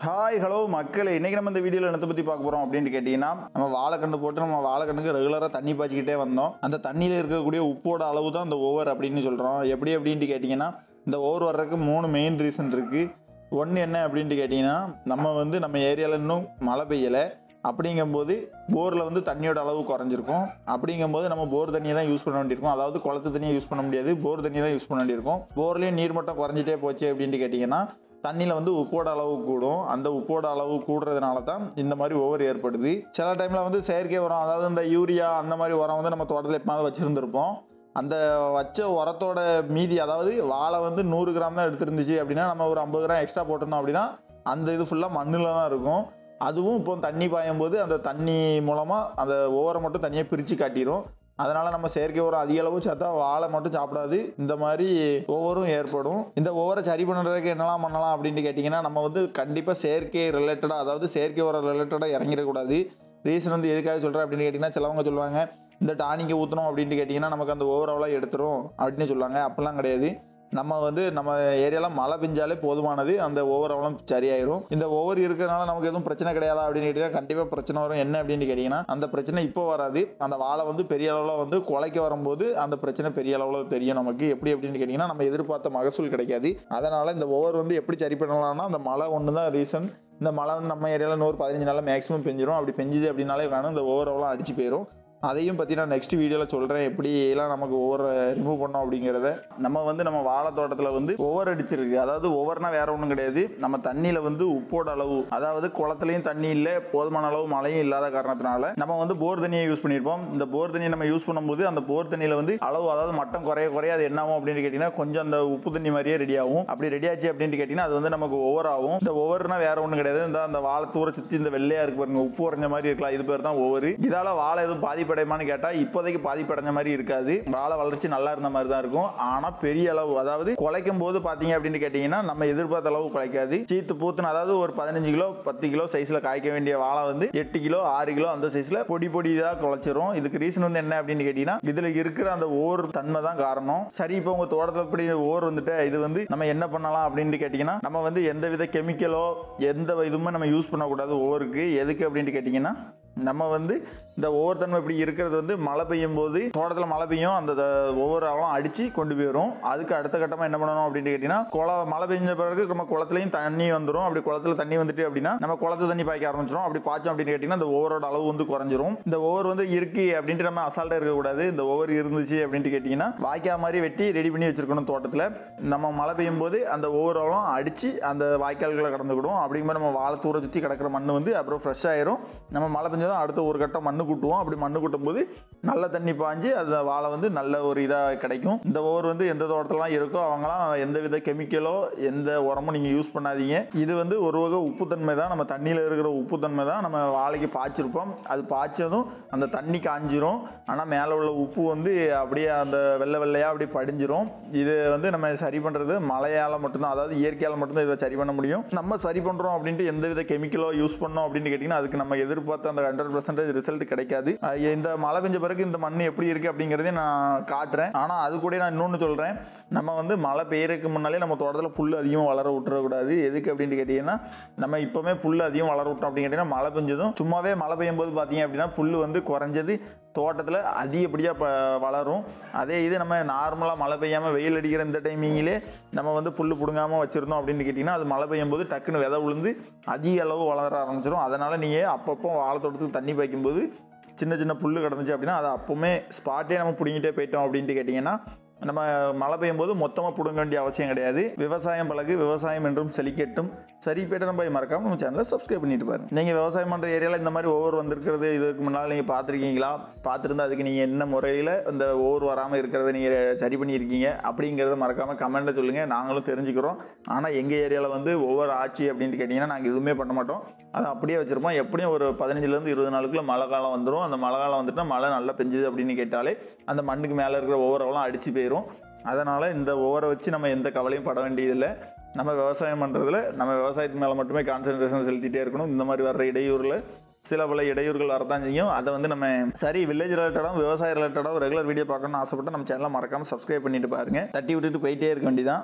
Hi hello மக்களே, இன்றைக்கி நம்ம இந்த வீடியோவில் என்னத்தை பற்றி பார்க்க போகிறோம் அப்படின்னு கேட்டிங்கன்னா, நம்ம வாழைக்கன்று போட்டு நம்ம வாழைக்கண்ணுக்கு ரெகுலராக தண்ணி பாய்ச்சிக்கிட்டே வந்தோம். அந்த தண்ணியில் இருக்கக்கூடிய உப்போட அளவு தான் இந்த ஓவர் அப்படின்னு சொல்கிறோம். எப்படி அப்படின்ட்டு கேட்டிங்கன்னா, இந்த ஓவர் வர்றதுக்கு 3 மெயின் ரீசன் இருக்குது. ஒன்று என்ன அப்படின்ட்டு கேட்டிங்கன்னா, நம்ம ஏரியாவில் இன்னும் மழை பெய்யலை. அப்படிங்கும்போது போரில் தண்ணியோட அளவு குறைஞ்சிருக்கும். அப்படிங்கும்போது நம்ம போர் தண்ணியை தான் யூஸ் பண்ண வேண்டியிருக்கும். அதாவது குளத்து தண்ணியை யூஸ் பண்ண முடியாது, போர் தண்ணியை தான் யூஸ் பண்ண வேண்டியிருக்கும். போர்லேயும் நீர் மட்டம் குறைஞ்சிட்டே போச்சு அப்படின்ட்டு கேட்டிங்கன்னா, தண்ணியில் உப்போட அளவு கூடும். அந்த உப்போட அளவு கூடுறதுனால தான் இந்த மாதிரி ஓவர் ஏற்படுது. சில டைமில் செயற்கை உரம், அதாவது இந்த யூரியா அந்த மாதிரி உரம் நம்ம தோட்டத்தில் எப்போது வச்சுருந்துருப்போம். அந்த வச்ச உரத்தோட மீதி, அதாவது வாழை 100 கிராம் தான் எடுத்துருந்துச்சு அப்படின்னா, நம்ம ஒரு 50 கிராம் எக்ஸ்ட்ரா போட்டிருந்தோம் அப்படின்னா அந்த இது ஃபுல்லாக மண்ணில் தான் இருக்கும். அதுவும் இப்போ தண்ணி பாயும் போது அந்த தண்ணி மூலமாக அந்த ஓவரை மட்டும் தனியாக பிரித்து காட்டிடும். அதனால் நம்ம செயற்கை உரம் அதிக அளவு சேர்த்தா வாழை மட்டும் சாப்பிடாது, இந்த மாதிரி ஓவரும் ஏற்படும். இந்த ஓவரை சரி பண்ணுறதுக்கு என்னெல்லாம் பண்ணலாம் அப்படின்ட்டு கேட்டிங்கன்னா, நம்ம கண்டிப்பாக செயற்கை ரிலேட்டடாக, அதாவது செயற்கை உரம் ரிலேட்டடாக இறங்கிடக்கூடாது. ரீசன் எதுக்காக சொல்கிறேன் அப்படின்னு கேட்டிங்கன்னா, சிலவங்க சொல்லுவாங்க இந்த டானிக்கை ஊற்றணும் அப்படின்ட்டு கேட்டிங்கன்னா நமக்கு அந்த ஓவர் அவ்வளோ எடுத்துரும் அப்படின்னு சொல்லுவாங்க. அப்படிலாம் கிடையாது. நம்ம ஏரியாவில் மழை பெஞ்சாலே போதுமானது, அந்த ஓவர் அவ்வளோ சரியாயிரும். இந்த ஓவர் இருக்கிறதுனால நமக்கு எதுவும் பிரச்சனை கிடையாதா அப்படின்னு கேட்டிங்கன்னா, கண்டிப்பாக பிரச்சனை வரும். என்ன அப்படின்னு கேட்டிங்கன்னா, அந்த பிரச்சனை இப்போ வராது. அந்த வாழை பெரிய அளவில் குலைக்க வரும்போது அந்த பிரச்சனை பெரிய அளவில் தெரியும் நமக்கு. எப்படி அப்படின்னு கேட்டிங்கன்னா, நம்ம எதிர்பார்த்த மகசூல் கிடைக்காது. அதனால் இந்த ஓவர் எப்படி சரி பண்ணலாம்னா, அந்த மழை ஒன்று தான் ரீசன். இந்த மழை நம்ம ஏரியாவில் 15 நாளில் மேக்ஸிமம் பெஞ்சிரும். அப்படி பெஞ்சுது அப்படின்னாலே வேணும் இந்த ஓவர் அவ்வளோ அடிச்சு போயிடும். அதையும் பற்றி நான் நெக்ஸ்ட் வீடியோவில் சொல்கிறேன், எப்படிலாம் நமக்கு ஓவரை ரிமூவ் பண்ணோம் அப்படிங்கிறத. நம்ம வாழை தோட்டத்தில் ஓவர் அடிச்சிருக்கு. அதாவது ஓவர்னா வேற ஒன்றும் கிடையாது, நம்ம தண்ணியில் உப்போட அளவு, அதாவது குளத்துலையும் தண்ணி இல்லை, போதுமான அளவு மழையும் இல்லாத காரணத்தினால நம்ம போர் தண்ணியை யூஸ் பண்ணியிருப்போம். இந்த போர் தண்ணியை நம்ம யூஸ் பண்ணும்போது அந்த போர் தண்ணியில் அளவு, அதாவது மட்டம் குறைய அது என்ன ஆகும் அப்படின்னு கேட்டிங்கன்னா, கொஞ்சம் அந்த உப்பு தண்ணி மாதிரியே ரெடி ஆகும். அப்படி ரெடி ஆச்சு அப்படின்னு கேட்டிங்கன்னா, அது நமக்கு ஓவர் ஆகும். இந்த ஓவர்னா வேற ஒன்றும் கிடையாது, அந்த வாழை தூர சுற்றி இந்த வெள்ளையாக இருக்கு பாருங்க, உப்பு குறைஞ்ச மாதிரி இருக்கலாம், இது பேர் தான் ஓவர். இதால் வாழை எதுவும் பாதிப்படையுமான்னு கேட்டால் இப்போதைக்கு பாதிப்படைஞ்ச மாதிரி இருக்காது. வாழை வளர்ச்சி நல்லா இருந்த மாதிரி தான் இருக்கும். ஆனால் பெரிய அளவு, அதாவது குலைக்கும் போது பார்த்தீங்க அப்படின்னு கேட்டிங்கன்னா, நம்ம எதிர்பார்த்த அளவு குலைக்காது. சீத்து பூத்துன்னு, அதாவது ஒரு 15 கிலோ 10 கிலோ சைஸில் காய்க்க வேண்டிய வாழை 8 கிலோ 6 கிலோ அந்த சைஸில் பொடி இதாக குலைச்சிரும். இதுக்கு ரீசன் என்ன அப்படின்னு கேட்டிங்கன்னா, இதில் இருக்கிற அந்த ஓர் தன்மை தான் காரணம். சரி, இப்போ உங்கள் தோட்டத்தில் இப்படி ஓர் இது நம்ம என்ன பண்ணலாம் அப்படின்னு கேட்டிங்கன்னா, நம்ம எந்த வித கெமிக்கலோ எந்த இதுவுமே நம்ம யூஸ் பண்ணக்கூடாது ஓவருக்கு. எதுக்கு அப்படின்ட்டு கேட்டிங்கன்னா, நம்ம இந்த ஓவர் தன்மை இப்படி இருக்கிறது மழை பெய்யும் போது தோட்டத்தில் மழை பெய்யும், அந்த ஒவ்வொரு அளவும் அடித்து கொண்டு போயிடும். அதுக்கு அடுத்த கட்டமாக என்ன பண்ணணும் அப்படின்னு கேட்டிங்கன்னா, மழை பெஞ்ச பிறகு நம்ம குளத்துலையும் தண்ணி வந்துடும். அப்படி குளத்தில் தண்ணி வந்துட்டு அப்படின்னா நம்ம குளத்து தண்ணி பாய்க்க ஆரம்பிச்சிடும். அப்படி பாய்ச்சோம் அப்படின்னு கேட்டிங்கன்னா, இந்த ஓவரோட அளவு குறைஞ்சிரும். இந்த ஓவர் இருக்கு அப்படின்ட்டு நம்ம அசால்ட்டாக இருக்கக்கூடாது. இந்த ஓவர் இருந்துச்சு அப்படின்ட்டு கேட்டிங்கன்னா, வாய்க்கால் மாதிரி வெட்டி ரெடி பண்ணி வச்சிருக்கணும் தோட்டத்தில். நம்ம மழை பெய்யும் போது அந்த ஓவர் அளவும் அடித்து அந்த வாய்க்கால்களை கடந்துக்கிடும். அப்படிங்கும்போது நம்ம வாழை தூர சுற்றி கிடக்கிற மண் அப்புறம் ஃப்ரெஷ் ஆயிரும். நம்ம மழை பெஞ்சதும் அடுத்த ஒரு கட்டம் மண்ணு கூட்டுவோம். அப்படி மண்ணு கூட்டும் போது நல்ல தண்ணி பாஞ்சு அந்த வாழை நல்ல ஒரு இதாக கிடைக்கும். இந்த ஓவர் எந்த தோட்டத்திலாம் இருக்கோ அவங்களாம் எந்த வித கெமிக்கலோ எந்த உரமும் நீங்கள் யூஸ் பண்ணாதீங்க. இது ஒரு வகை உப்புத்தன்மை தான், நம்ம தண்ணியில் இருக்கிற உப்புத்தன்மை தான் நம்ம வாழைக்கு பாய்ச்சிருப்போம். அது பாய்ச்சதும் அந்த தண்ணி காஞ்சிரும். ஆனால் மேலே உள்ள உப்பு அப்படியே அந்த வெள்ளையாக அப்படி படிஞ்சிரும். இது நம்ம சரி பண்ணுறது மழையால் மட்டும்தான், அதாவது இயற்கையால் மட்டும்தான் இதை சரி பண்ண முடியும். நம்ம சரி பண்ணுறோம் அப்படின்ட்டு எந்த வித கெமிக்கலோ யூஸ் பண்ணோம் அப்படின்னு கேட்டிங்கன்னா, அதுக்கு நம்ம எதிர்பார்த்த அந்த 100% ரிசல்ட் கிடைக்காது. இந்த மழை பெஞ்ச பிறகு இந்த மண் எப்படி இருக்கு அப்படிங்கிறதையும் நான் காட்டுறேன். ஆனால் அது கூட நான் இன்னொன்று சொல்கிறேன், நம்ம மழை பெய்யறதுக்கு முன்னாலே நம்ம தோட்டத்தில் புல் அதிகமாக வளர விட்டுறக்கூடாது. எதுக்கு அப்படின்னு கேட்டிங்கன்னா, நம்ம இப்போவுமே புல் அதிகம் வளர விட்டோம் அப்படின்னு கேட்டிங்கன்னா, மழை பெஞ்சதும் சும்மாவே மழை பெய்யும் போது பார்த்தீங்க அப்படின்னா புல் குறைஞ்சது தோட்டத்தில் அதிகப்படியாக வளரும். அதே இது நம்ம நார்மலாக மழை பெய்யாமல் வெயில் அடிக்கிற இந்த டைமிங்கிலே நம்ம புல் பிடுங்காமல் வச்சுருந்தோம் அப்படின்னு கேட்டிங்கன்னா, அது மழை பெய்யும் போது டக்குன்னு விதை விழுந்து அதிக அளவு வளர ஆரம்பிச்சிடும். அதனால் நீங்கள் அப்பப்போ வாழை தோட்டத்துக்கு தண்ணி பாய்க்கும்போது சின்ன புல் கிடந்துச்சு அப்படின்னா அதை அப்போவுமே ஸ்பாட்டே நம்ம பிடிங்கிட்டே போயிட்டோம் அப்படின்ட்டு கேட்டிங்கன்னா, நம்ம மழை பெய்யும் போது மொத்தமாக பிடுங்க வேண்டிய அவசியம் கிடையாது. விவசாயம் பழகு, விவசாயம் என்றும் செழிக்கட்டும். சரி, போய்ட்டு நம்ம மறக்காமல் நம்ம சேனலை சப்ஸ்கிரைப் பண்ணிட்டு பாருங்க. நீங்கள் விவசாயம் பண்ணுற ஏரியாவில் இந்த மாதிரி ஓவர் வந்திருக்கிறது இதுக்கு முன்னால் நீங்கள் பார்த்துருக்கீங்களா? பார்த்துருந்தா அதுக்கு நீங்கள் என்ன முறையில் இந்த ஓவர் வராமல் இருக்கிறத நீங்கள் சரி பண்ணியிருக்கீங்க அப்படிங்கிறத மறக்காமல் கமெண்ட்டில் சொல்லுங்கள், நாங்களும் தெரிஞ்சுக்கிறோம். ஆனால் எங்கள் ஏரியாவில் ஓவர் ஆச்சு அப்படின்ட்டு கேட்டிங்கன்னா நாங்கள் எதுவுமே பண்ண மாட்டோம், அதை அப்படியே வச்சுருப்போம். எப்படியும் ஒரு 15 20 நாளுக்குள்ள மழை காலம் வந்துடும். அந்த மழை காலம் வந்துட்டுனா மழை நல்லா பெஞ்சுது அப்படின்னு கேட்டாலே அந்த மண்ணுக்கு மேலே இருக்கிற ஓவரெல்லாம் அடித்து போயிடும். அதனால் இந்த ஓவரை வச்சு நம்ம எந்த கவலையும் பட வேண்டியதில்லை. நம்ம விவசாயம் பண்ணுறதுல நம்ம விவசாயத்து மேலே மட்டுமே கான்சன்ட்ரேஷன் செலுத்திகிட்டே இருக்கணும். இந்த மாதிரி வர்ற இடையூறில் சில பல இடையூறுகள் வரத்தான் செய்யும். அதை நம்ம சரி வில்லேஜ் ரிலேட்டடாகவும் விவசாய ரிலேட்டடாகவும் ரெகுலர் வீடியோ பார்க்கணும்னு ஆசைப்பட்டு நம்ம சேனலை மறக்காமல் சப்ஸ்கிரைப் பண்ணிட்டு பாருங்கள். தட்டி விட்டுட்டு போயிட்டே இருக்க வேண்டியதான்.